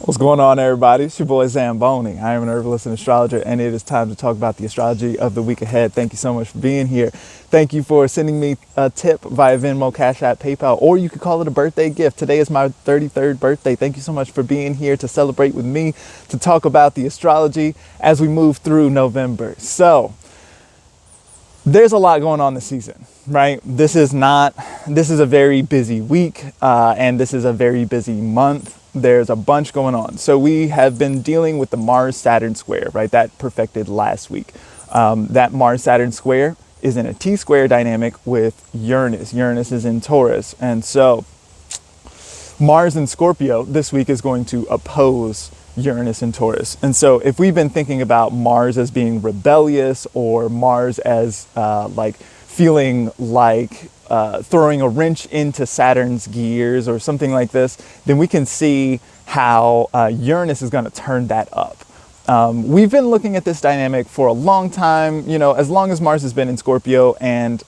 What's going on, everybody? It's your boy Zamboni. I am an herbalist and astrologer, and it is time to talk about the astrology of the week ahead. Thank you so much for being here. Thank you for sending me a tip via Venmo, Cash App, PayPal, or you could call it a birthday gift. Today is my 33rd birthday. Thank you so much for being here to celebrate with me, to talk about the astrology as we move through November. So, there's a lot going on this season, right? This is a very busy week, and this is a very busy month. There's a bunch going on. So we have been dealing with the Mars-Saturn square, right? That perfected last week. That Mars-Saturn square is in a T-square dynamic with Uranus. Uranus is in Taurus. And so Mars in Scorpio this week is going to oppose Uranus and Taurus. And so if we've been thinking about Mars as being rebellious or Mars as feeling like throwing a wrench into Saturn's gears or something like this, then we can see how Uranus is going to turn that up. We've been looking at this dynamic for a long time, as long as Mars has been in Scorpio, and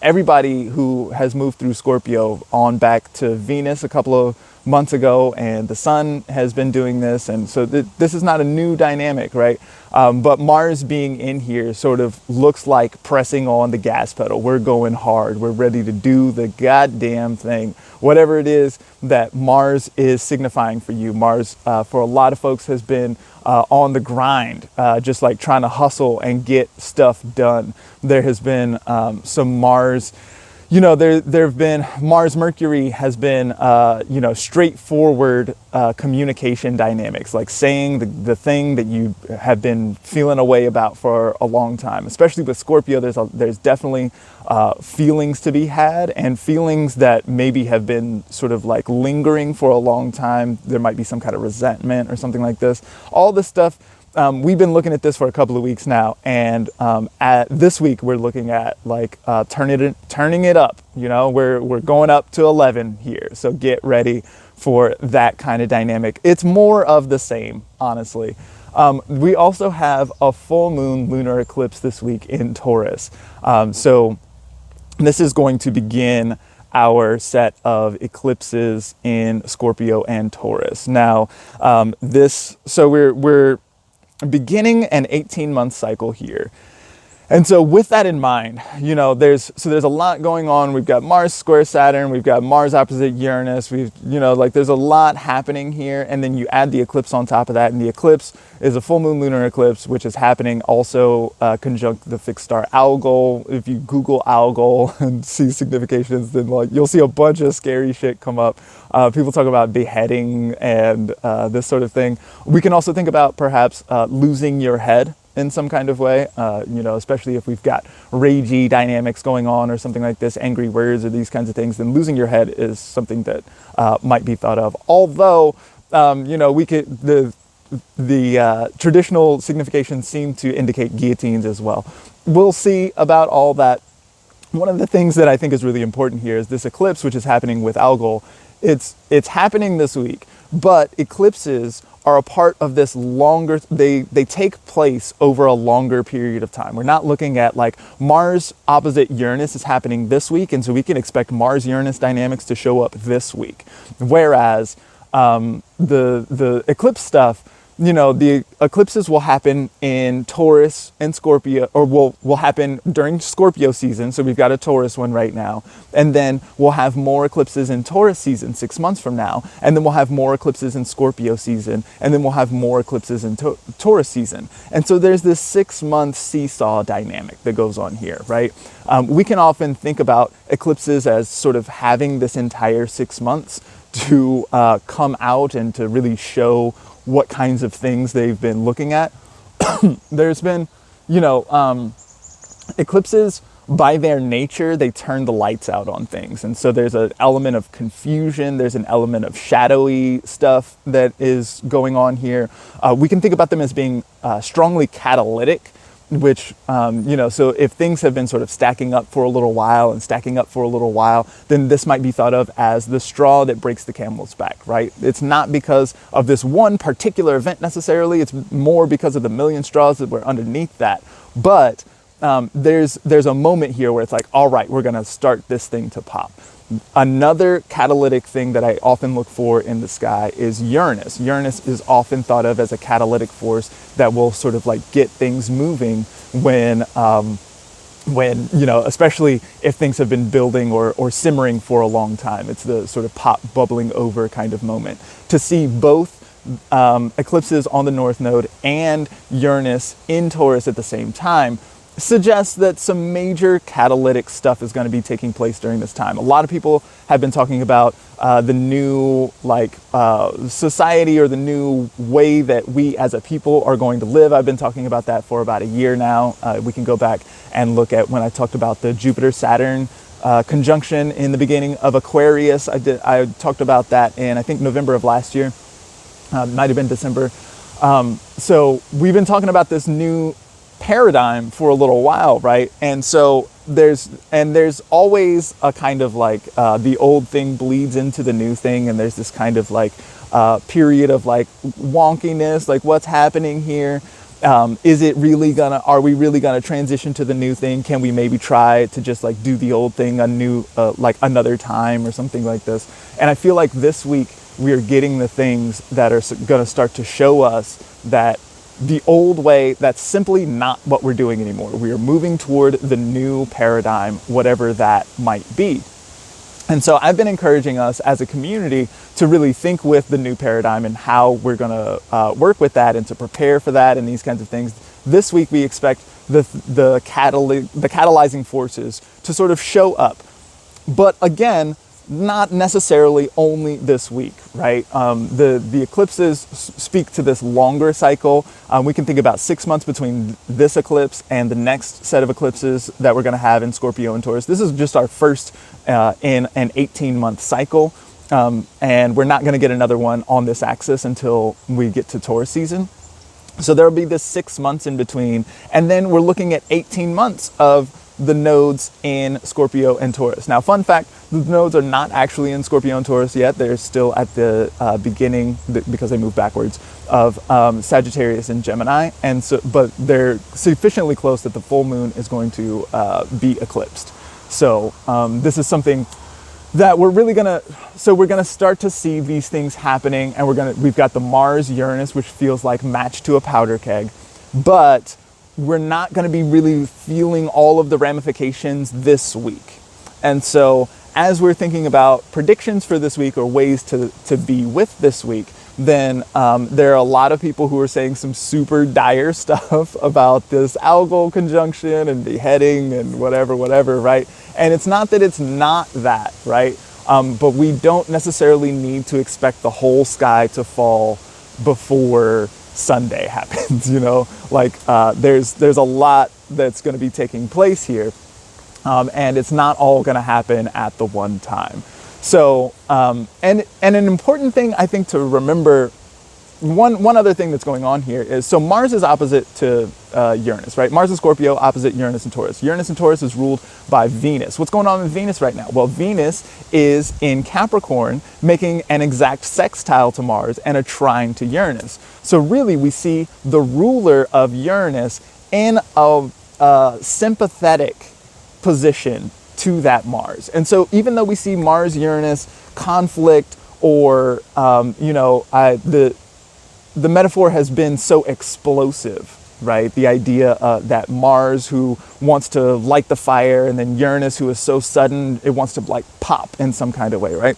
everybody who has moved through Scorpio on back to Venus a couple of months ago, and the sun has been doing this, and so this is not a new dynamic, right? But Mars being in here sort of looks like pressing on the gas pedal. We're going hard. We're ready to do the goddamn thing. Whatever it is that Mars is signifying for you. Mars, for a lot of folks, has been on the grind, just like trying to hustle and get stuff done. There has been some Mars, there have been Mars-Mercury has been, straightforward communication dynamics, like saying the thing that you have been feeling a way about for a long time. Especially with Scorpio, there's definitely feelings to be had, and feelings that maybe have been sort of like lingering for a long time. There might be some kind of resentment or something like this. All this stuff. We've been looking at this for a couple of weeks now, and this week we're looking at turning it up. We're going up to 11 here, so get ready for that kind of dynamic. It's more of the same, honestly. We also have a full moon lunar eclipse this week in Taurus, so this is going to begin our set of eclipses in Scorpio and Taurus. Now, we're beginning an 18-month cycle here. And so with that in mind, there's a lot going on. We've got Mars square Saturn, we've got Mars opposite Uranus, there's a lot happening here. And then you add the eclipse on top of that, and the eclipse is a full moon lunar eclipse, which is happening also conjunct the fixed star Algol. If you Google Algol and see significations, then you'll see a bunch of scary shit come up. People talk about beheading and this sort of thing. We can also think about perhaps losing your head in some kind of way, especially if we've got ragey dynamics going on or something like this, angry words or these kinds of things, then losing your head is something that might be thought of. Although, we could, the traditional significations seem to indicate guillotines as well. We'll see about all that. One of the things that I think is really important here is this eclipse, which is happening with Algol. It's happening this week, but eclipses are a part of this longer, they take place over a longer period of time. We're not looking at Mars opposite Uranus is happening this week, and so we can expect Mars-Uranus dynamics to show up this week. Whereas the eclipse stuff, the eclipses will happen in Taurus and Scorpio, or will happen during Scorpio season. So we've got a Taurus one right now. And then we'll have more eclipses in Taurus season 6 months from now. And then we'll have more eclipses in Scorpio season. And then we'll have more eclipses in Taurus season. And so there's this 6-month seesaw dynamic that goes on here, right? We can often think about eclipses as sort of having this entire 6 months to come out and to really show what kinds of things they've been looking at. There's been, eclipses by their nature, they turn the lights out on things. And so there's an element of confusion. There's an element of shadowy stuff that is going on here. We can think about them as being strongly catalytic, which, so if things have been sort of stacking up for a little while, then this might be thought of as the straw that breaks the camel's back, right? It's not because of this one particular event necessarily. It's more because of the million straws that were underneath that. But there's a moment here where it's like, all right, we're going to start this thing to pop. Another catalytic thing that I often look for in the sky is Uranus. Uranus is often thought of as a catalytic force that will sort of like get things moving when, you know, especially if things have been building or simmering for a long time. It's the sort of pot bubbling over kind of moment. To see both eclipses on the North Node and Uranus in Taurus at the same time suggests that some major catalytic stuff is going to be taking place during this time. A lot of people have been talking about the new society, or the new way that we as a people are going to live. I've been talking about that for about a year now. We can go back and look at when I talked about the Jupiter-Saturn conjunction in the beginning of Aquarius. I talked about that in, I think, November of last year. Might have been December. So we've been talking about this new paradigm for a little while, right? And so there's always a kind of like the old thing bleeds into the new thing, and there's this kind of like period of like wonkiness, like what's happening here? Are we really gonna transition to the new thing? Can we maybe try to just like do the old thing like another time or something like this? And I feel like this week we are getting the things that are going to start to show us that the old way, that's simply not what we're doing anymore. We are moving toward the new paradigm, whatever that might be. And so I've been encouraging us as a community to really think with the new paradigm and how we're going to work with that and to prepare for that and these kinds of things. This week we expect the catalyzing forces to sort of show up. But again, not necessarily only this week, right? The eclipses speak to this longer cycle. We can think about 6 months between this eclipse and the next set of eclipses that we're going to have in Scorpio and Taurus. This is just our first in an 18-month cycle, and we're not going to get another one on this axis until we get to Taurus season. So there'll be this 6 months in between, and then we're looking at 18 months of the nodes in Scorpio and Taurus. Now, fun fact, the nodes are not actually in Scorpio and Taurus yet. They're still at the beginning, because they move backwards, of Sagittarius and Gemini. And so, but they're sufficiently close that the full moon is going to be eclipsed. So this is something that we're gonna start to see these things happening, and we've got the Mars Uranus, which feels like matched to a powder keg, but we're not going to be really feeling all of the ramifications this week. And so as we're thinking about predictions for this week or ways to be with this week, then there are a lot of people who are saying some super dire stuff about this algal conjunction and beheading and whatever, right? And it's not that it's not that, right? But we don't necessarily need to expect the whole sky to fall before Sunday happens, you know, like there's a lot that's going to be taking place here, and it's not all going to happen at the one time. So and an important thing I think to remember, one other thing that's going on here is, so Mars is opposite to Uranus, right? Mars is Scorpio, opposite Uranus and Taurus. Uranus and Taurus is ruled by Venus. What's going on with Venus right now? Well, Venus is in Capricorn, making an exact sextile to Mars and a trine to Uranus. So really, we see the ruler of Uranus in a sympathetic position to that Mars. And so even though we see Mars-Uranus conflict, or the metaphor has been so explosive, right? The idea that Mars, who wants to light the fire, and then Uranus, who is so sudden, it wants to like pop in some kind of way, right?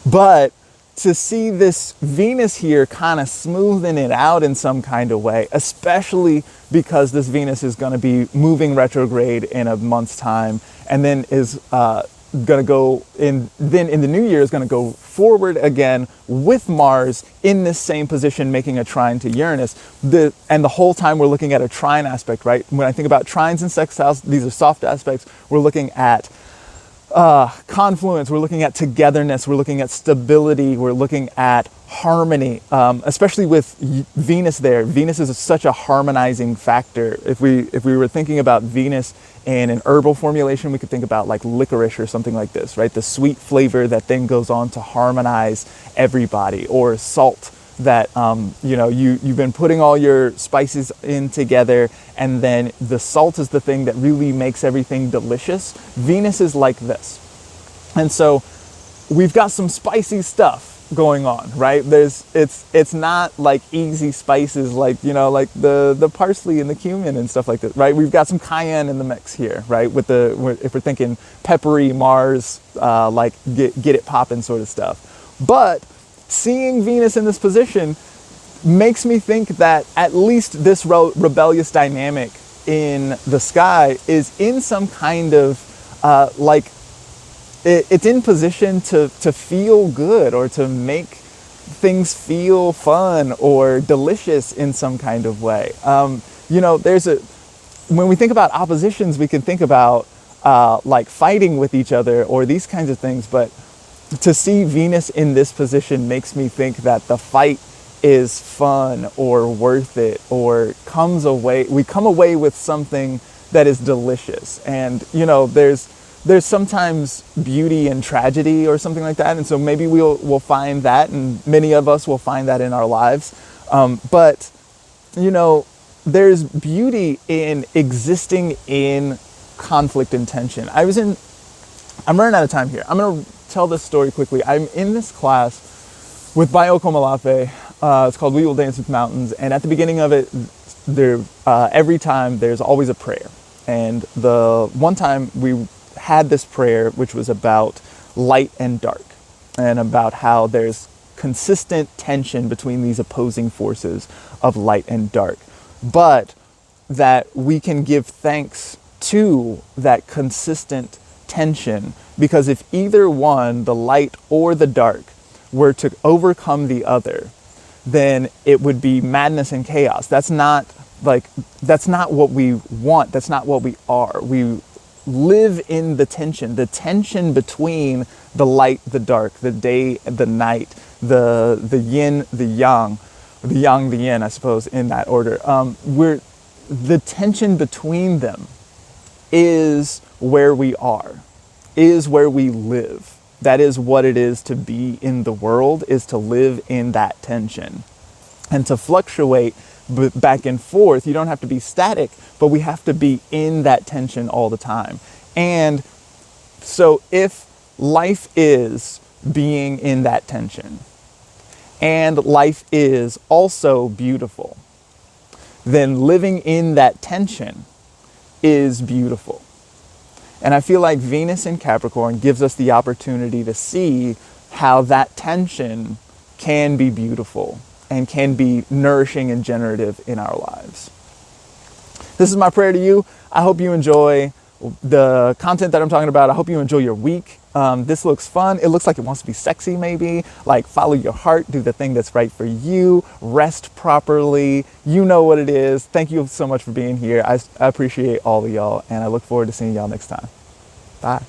But to see this Venus here kind of smoothing it out in some kind of way, especially because this Venus is going to be moving retrograde in a month's time, and then is going to go in, then in the new year is going to go forward again with Mars in this same position, making a trine to Uranus. And the whole time we're looking at a trine aspect, right? When I think about trines and sextiles, these are soft aspects. We're looking at confluence, we're looking at togetherness, we're looking at stability, we're looking at harmony, especially with Venus there. Venus is such a harmonizing factor. If we were thinking about Venus in an herbal formulation, we could think about like licorice or something like this, right? The sweet flavor that then goes on to harmonize everybody, or salt that, you've been putting all your spices in together, and then the salt is the thing that really makes everything delicious. Venus is like this. And so we've got some spicy stuff going on, right? It's not like easy spices like, like the parsley and the cumin and stuff like that, right? We've got some cayenne in the mix here, right? If we're thinking peppery Mars, like get it poppin' sort of stuff. But seeing Venus in this position makes me think that at least this rebellious dynamic in the sky is in some kind of it's in position to feel good or to make things feel fun or delicious in some kind of way. When we think about oppositions, we can think about like fighting with each other or these kinds of things, but to see Venus in this position makes me think that the fight is fun or worth it, or we come away with something that is delicious. And there's sometimes beauty in tragedy or something like that, and so maybe we'll find that, and many of us will find that in our lives. But there's beauty in existing in conflict and tension. I'm running out of time here. I'm going to tell this story quickly. I'm in this class with Bayo Komalafe. It's called We Will Dance with Mountains. And at the beginning of it, every time there's always a prayer. And the one time we had this prayer, which was about light and dark, and about how there's consistent tension between these opposing forces of light and dark, but that we can give thanks to that consistent tension, because if either one, the light or the dark, were to overcome the other, then it would be madness and chaos. That's not what we want. That's not what we are. We live in the tension between the light, the dark, the day, the night, the yin, the yang, the yang, the yin, I suppose, in that order. The tension between them is where we are, is where we live. That is what it is to be in the world, is to live in that tension. And to fluctuate back and forth, you don't have to be static, but we have to be in that tension all the time. And so if life is being in that tension, and life is also beautiful, then living in that tension is beautiful. And I feel like Venus in Capricorn gives us the opportunity to see how that tension can be beautiful and can be nourishing and generative in our lives. This is my prayer to you. I hope you enjoy the content that I'm talking about. I hope you enjoy your week. This looks fun. It looks like it wants to be sexy, maybe. Like, follow your heart, do the thing that's right for you, rest properly. You know what it is. Thank you so much for being here. I appreciate all of y'all, and I look forward to seeing y'all next time. Bye.